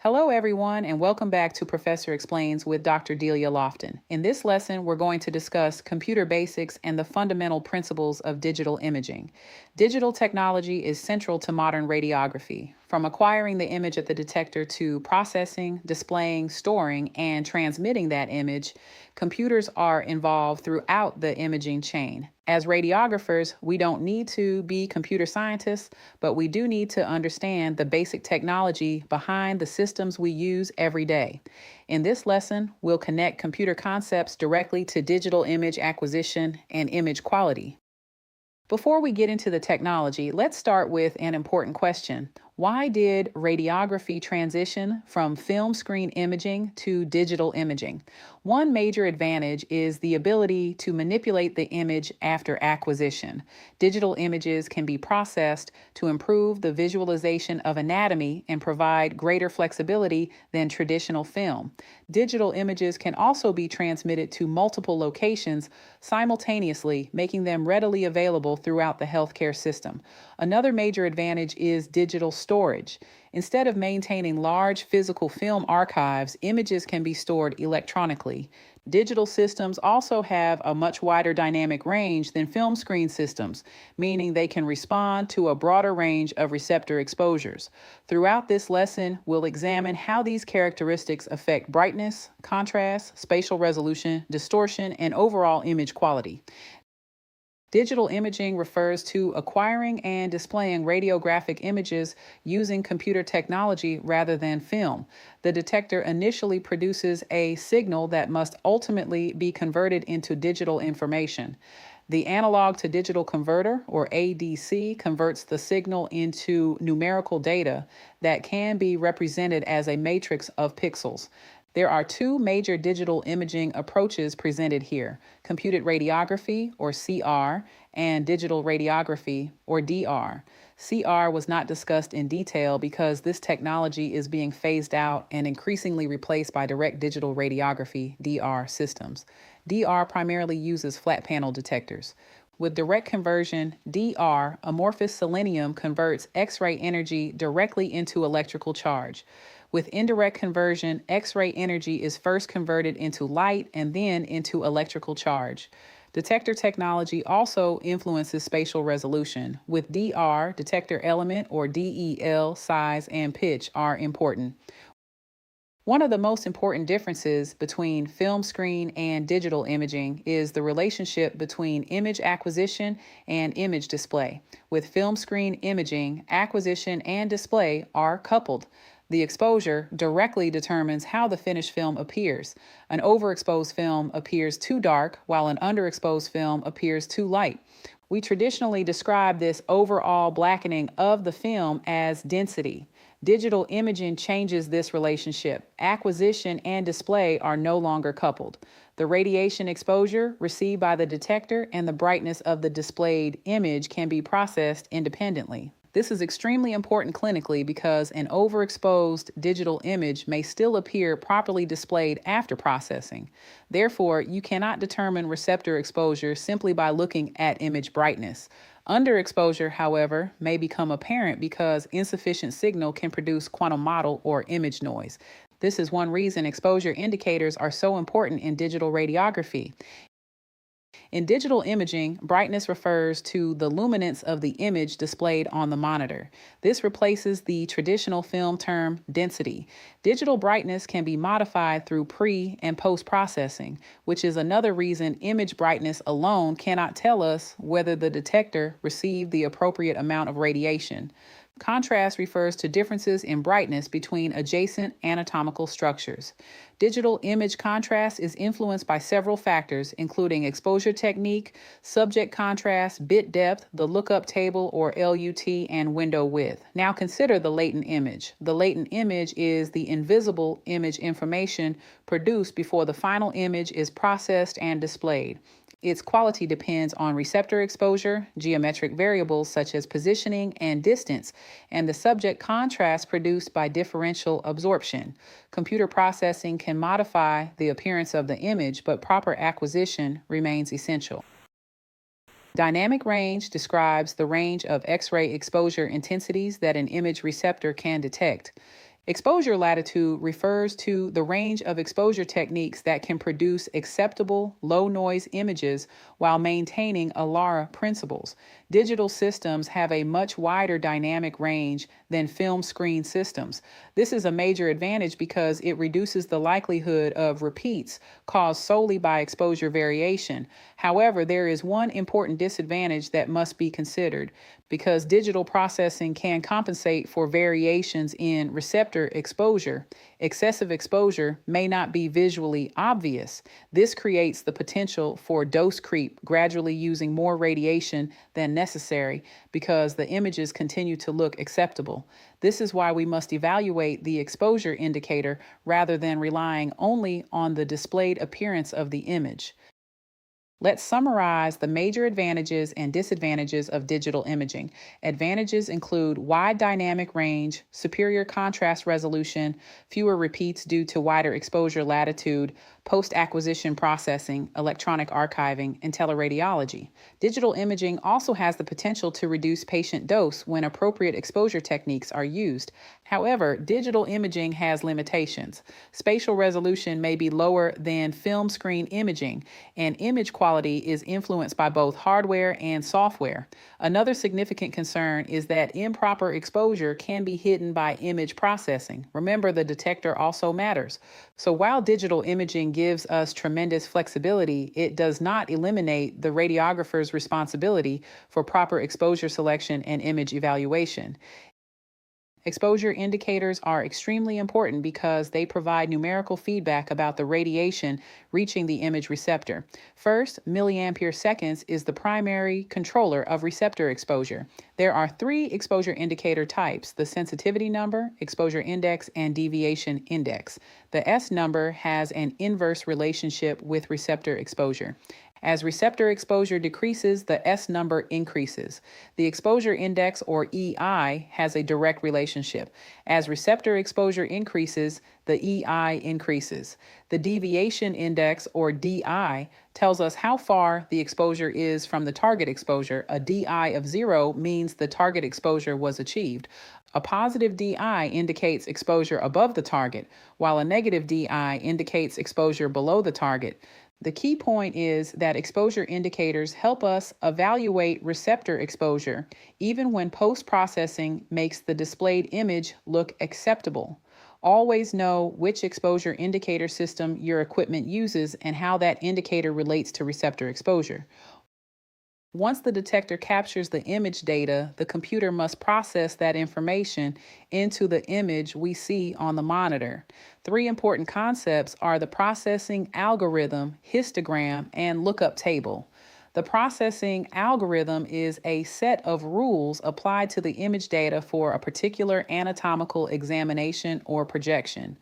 Hello, everyone, and welcome back to Professor Explains with Dr. Delia Lofton. In this lesson, we're going to discuss computer basics and the fundamental principles of digital imaging. Digital technology is central to modern radiography. From acquiring the image at the detector to processing, displaying, storing, and transmitting that image, computers are involved throughout the imaging chain. As radiographers, we don't need to be computer scientists, but we do need to understand the basic technology behind the systems we use every day. In this lesson, we'll connect computer concepts directly to digital image acquisition and image quality. Before we get into the technology, let's start with an important question. Why did radiography transition from film screen imaging to digital imaging? One major advantage is the ability to manipulate the image after acquisition. Digital images can be processed to improve the visualization of anatomy and provide greater flexibility than traditional film. Digital images can also be transmitted to multiple locations simultaneously, making them readily available throughout the healthcare system. Another major advantage is digital storage. Instead of maintaining large physical film archives, images can be stored electronically. Digital systems also have a much wider dynamic range than film screen systems, meaning they can respond to a broader range of receptor exposures. Throughout this lesson, we'll examine how these characteristics affect brightness, contrast, spatial resolution, distortion, and overall image quality. Digital imaging refers to acquiring and displaying radiographic images using computer technology rather than film. The detector initially produces a signal that must ultimately be converted into digital information. The analog to digital converter, or ADC, converts the signal into numerical data that can be represented as a matrix of pixels. There are two major digital imaging approaches presented here: computed radiography, or CR, and digital radiography, or DR. CR was not discussed in detail because this technology is being phased out and increasingly replaced by direct digital radiography, DR, systems. DR primarily uses flat panel detectors. With direct conversion, DR, amorphous selenium converts X-ray energy directly into electrical charge. With indirect conversion, X-ray energy is first converted into light and then into electrical charge. Detector technology also influences spatial resolution. With DR, detector element, or DEL, size and pitch are important. One of the most important differences between film screen and digital imaging is the relationship between image acquisition and image display. With film screen imaging, acquisition and display are coupled. The exposure directly determines how the finished film appears. An overexposed film appears too dark, while an underexposed film appears too light. We traditionally describe this overall blackening of the film as density. Digital imaging changes this relationship. Acquisition and display are no longer coupled. The radiation exposure received by the detector and the brightness of the displayed image can be processed independently. This is extremely important clinically because an overexposed digital image may still appear properly displayed after processing. Therefore, you cannot determine receptor exposure simply by looking at image brightness. Underexposure, however, may become apparent because insufficient signal can produce quantum model or image noise. This is one reason exposure indicators are so important in digital radiography. In digital imaging, brightness refers to the luminance of the image displayed on the monitor. This replaces the traditional film term density. Digital brightness can be modified through pre- and post-processing, which is another reason image brightness alone cannot tell us whether the detector received the appropriate amount of radiation. Contrast refers to differences in brightness between adjacent anatomical structures. Digital image contrast is influenced by several factors, including exposure technique, subject contrast, bit depth, the lookup table or LUT, and window width. Now consider the latent image. The latent image is the invisible image information produced before the final image is processed and displayed. Its quality depends on receptor exposure, geometric variables such as positioning and distance, and the subject contrast produced by differential absorption. Computer processing can modify the appearance of the image, but proper acquisition remains essential. Dynamic range describes the range of X-ray exposure intensities that an image receptor can detect. Exposure latitude refers to the range of exposure techniques that can produce acceptable low noise images while maintaining ALARA principles. Digital systems have a much wider dynamic range than film screen systems. This is a major advantage because it reduces the likelihood of repeats caused solely by exposure variation. However, there is one important disadvantage that must be considered. Because digital processing can compensate for variations in receptor exposure, excessive exposure may not be visually obvious. This creates the potential for dose creep, gradually using more radiation than necessary because the images continue to look acceptable. This is why we must evaluate the exposure indicator rather than relying only on the displayed appearance of the image. Let's summarize the major advantages and disadvantages of digital imaging. Advantages include wide dynamic range, superior contrast resolution, fewer repeats due to wider exposure latitude, post-acquisition processing, electronic archiving, and teleradiology. Digital imaging also has the potential to reduce patient dose when appropriate exposure techniques are used. However, digital imaging has limitations. Spatial resolution may be lower than film screen imaging, and image quality is influenced by both hardware and software. Another significant concern is that improper exposure can be hidden by image processing. Remember, the detector also matters. So while digital imaging gives us tremendous flexibility, it does not eliminate the radiographer's responsibility for proper exposure selection and image evaluation. Exposure indicators are extremely important because they provide numerical feedback about the radiation reaching the image receptor. First, milliampere seconds is the primary controller of receptor exposure. There are three exposure indicator types: the sensitivity number, exposure index, and deviation index. The S number has an inverse relationship with receptor exposure. As receptor exposure decreases, the S number increases. The exposure index, or EI, has a direct relationship. As receptor exposure increases, the EI increases. The deviation index, or DI, tells us how far the exposure is from the target exposure. A DI of 0 means the target exposure was achieved. A positive DI indicates exposure above the target, while a negative DI indicates exposure below the target. The key point is that exposure indicators help us evaluate receptor exposure, even when post-processing makes the displayed image look acceptable. Always know which exposure indicator system your equipment uses and how that indicator relates to receptor exposure. Once the detector captures the image data, the computer must process that information into the image we see on the monitor. Three important concepts are the processing algorithm, histogram, and lookup table. The processing algorithm is a set of rules applied to the image data for a particular anatomical examination or projection.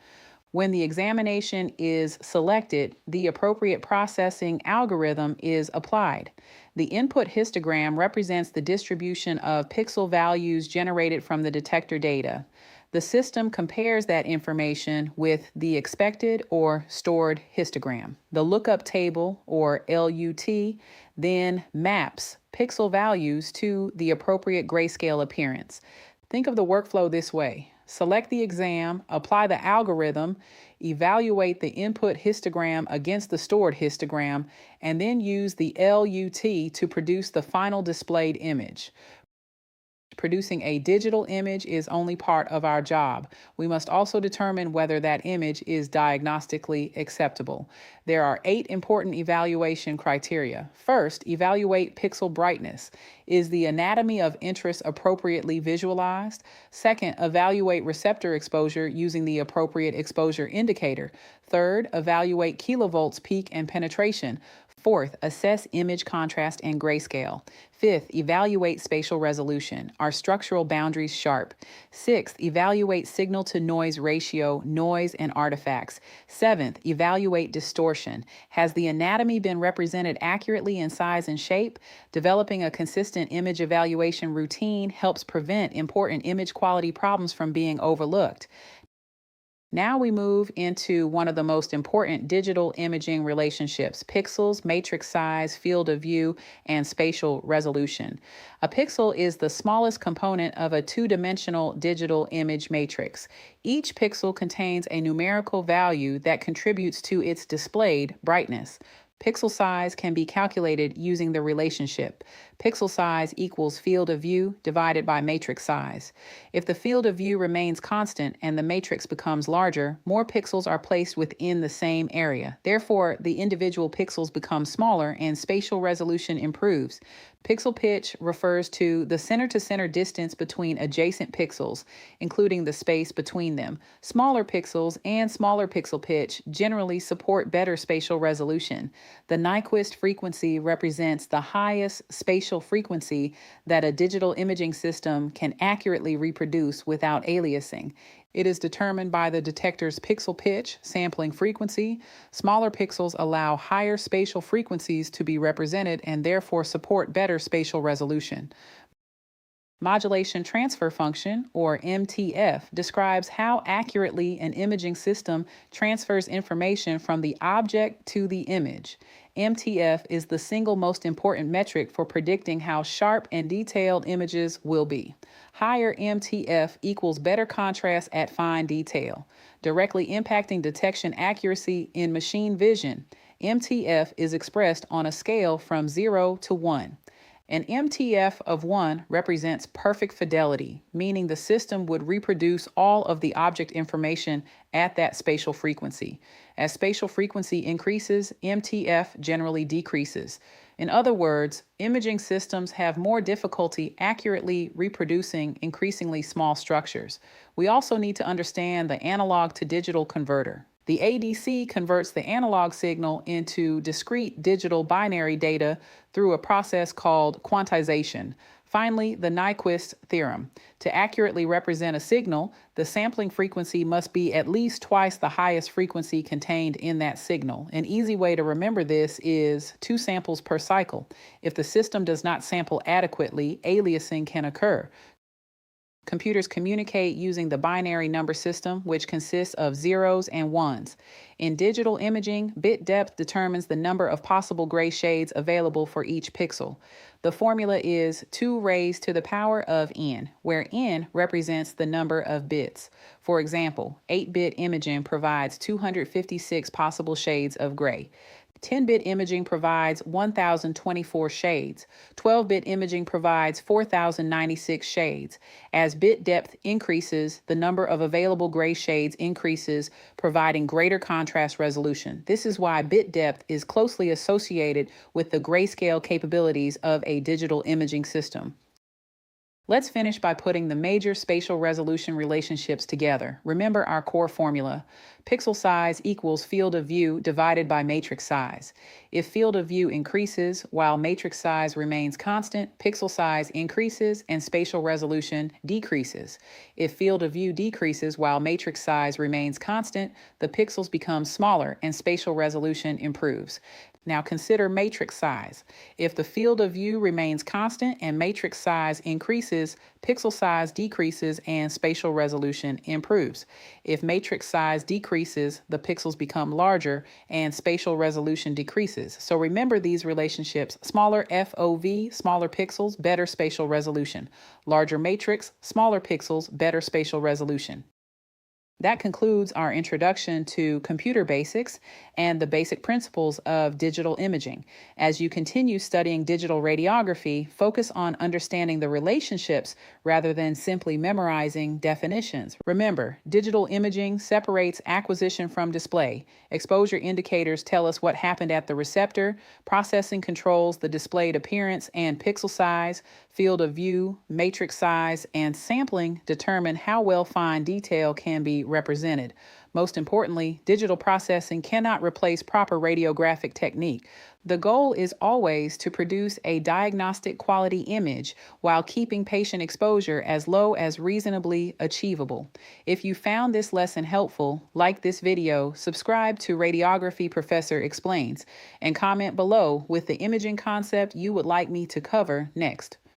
When the examination is selected, the appropriate processing algorithm is applied. The input histogram represents the distribution of pixel values generated from the detector data. The system compares that information with the expected or stored histogram. The lookup table, or LUT, then maps pixel values to the appropriate grayscale appearance. Think of the workflow this way: select the exam, apply the algorithm, evaluate the input histogram against the stored histogram, and then use the LUT to produce the final displayed image. Producing a digital image is only part of our job. We must also determine whether that image is diagnostically acceptable. There are 8 important evaluation criteria. First, evaluate pixel brightness. Is the anatomy of interest appropriately visualized? Second, evaluate receptor exposure using the appropriate exposure indicator. Third, evaluate kilovolts peak and penetration. Fourth, assess image contrast and grayscale. Fifth, evaluate spatial resolution. Are structural boundaries sharp? Sixth, evaluate signal to noise ratio, noise, and artifacts. Seventh, evaluate distortion. Has the anatomy been represented accurately in size and shape? Developing a consistent image evaluation routine helps prevent important image quality problems from being overlooked. Now we move into one of the most important digital imaging relationships: pixels, matrix size, field of view, and spatial resolution. A pixel is the smallest component of a two-dimensional digital image matrix. Each pixel contains a numerical value that contributes to its displayed brightness. Pixel size can be calculated using the relationship. Pixel size equals field of view divided by matrix size. If the field of view remains constant and the matrix becomes larger, more pixels are placed within the same area. Therefore, the individual pixels become smaller and spatial resolution improves. Pixel pitch refers to the center-to-center distance between adjacent pixels, including the space between them. Smaller pixels and smaller pixel pitch generally support better spatial resolution. The Nyquist frequency represents the highest spatial frequency that a digital imaging system can accurately reproduce without aliasing. It is determined by the detector's pixel pitch, sampling frequency. Smaller pixels allow higher spatial frequencies to be represented and therefore support better spatial resolution. Modulation transfer function, or MTF, describes how accurately an imaging system transfers information from the object to the image. MTF is the single most important metric for predicting how sharp and detailed images will be. Higher MTF equals better contrast at fine detail, directly impacting detection accuracy in machine vision. MTF is expressed on a scale from 0 to 1. An MTF of 1 represents perfect fidelity, meaning the system would reproduce all of the object information at that spatial frequency. As spatial frequency increases, MTF generally decreases. In other words, imaging systems have more difficulty accurately reproducing increasingly small structures. We also need to understand the analog to digital converter. The ADC converts the analog signal into discrete digital binary data through a process called quantization. Finally, the Nyquist theorem. To accurately represent a signal, the sampling frequency must be at least twice the highest frequency contained in that signal. An easy way to remember this is 2 samples per cycle. If the system does not sample adequately, aliasing can occur. Computers communicate using the binary number system, which consists of zeros and ones. In digital imaging, bit depth determines the number of possible gray shades available for each pixel. The formula is 2 raised to the power of n, where n represents the number of bits. For example, 8-bit imaging provides 256 possible shades of gray. 10-bit imaging provides 1,024 shades. 12-bit imaging provides 4,096 shades. As bit depth increases, the number of available gray shades increases, providing greater contrast resolution. This is why bit depth is closely associated with the grayscale capabilities of a digital imaging system. Let's finish by putting the major spatial resolution relationships together. Remember our core formula. Pixel size equals field of view divided by matrix size. If field of view increases while matrix size remains constant, pixel size increases and spatial resolution decreases. If field of view decreases while matrix size remains constant, the pixels become smaller and spatial resolution improves. Now consider matrix size. If the field of view remains constant and matrix size increases, pixel size decreases and spatial resolution improves. If matrix size decreases, the pixels become larger and spatial resolution decreases. So remember these relationships: smaller FOV, smaller pixels, better spatial resolution; larger matrix, smaller pixels, better spatial resolution. That concludes our introduction to computer basics and the basic principles of digital imaging. As you continue studying digital radiography, focus on understanding the relationships rather than simply memorizing definitions. Remember, digital imaging separates acquisition from display. Exposure indicators tell us what happened at the receptor. Processing controls the displayed appearance, and pixel size, field of view, matrix size, and sampling determine how well fine detail can be represented. Most importantly, digital processing cannot replace proper radiographic technique. The goal is always to produce a diagnostic quality image while keeping patient exposure as low as reasonably achievable. If you found this lesson helpful, like this video, subscribe to Radiography Professor Explains, and comment below with the imaging concept you would like me to cover next.